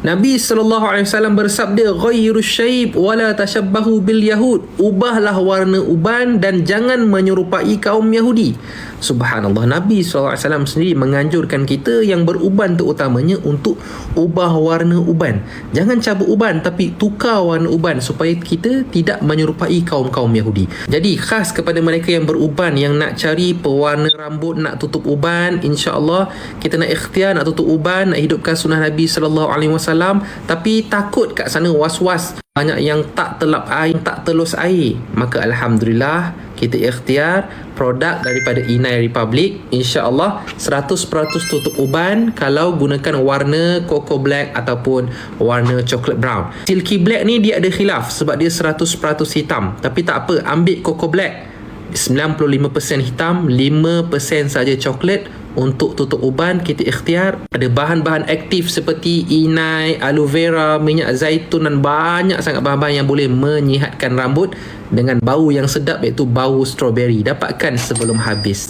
Nabi SAW bersabda, ghayyiru syaib wala tashabbahu bil yahud. Ubahlah warna uban dan jangan menyerupai kaum Yahudi. Subhanallah, Nabi SAW sendiri menganjurkan kita yang beruban terutamanya untuk ubah warna uban. Jangan cabut uban, tapi tukar warna uban supaya kita tidak menyerupai kaum-kaum Yahudi. Jadi khas kepada mereka yang beruban, yang nak cari pewarna rambut, nak tutup uban, insya-Allah kita nak ikhtiar nak tutup uban, nak hidupkan sunnah Nabi SAW, tapi takut kat sana was-was, banyak yang tak telap air, tak telus air. Maka Alhamdulillah kita ikhtiar produk daripada Inai Republic, insya-Allah 100% tutup uban kalau gunakan warna Cocoa Black ataupun warna Chocolate Brown. Silky Black ni dia ada khilaf sebab dia 100% hitam, tapi tak apa, ambil Cocoa Black 95% hitam, 5% saja coklat. Untuk tutup uban kita ikhtiar ada bahan-bahan aktif seperti inai, aloe vera, minyak zaitun dan banyak sangat bahan-bahan yang boleh menyihatkan rambut dengan bau yang sedap, iaitu bau strawberry. Dapatkan sebelum habis.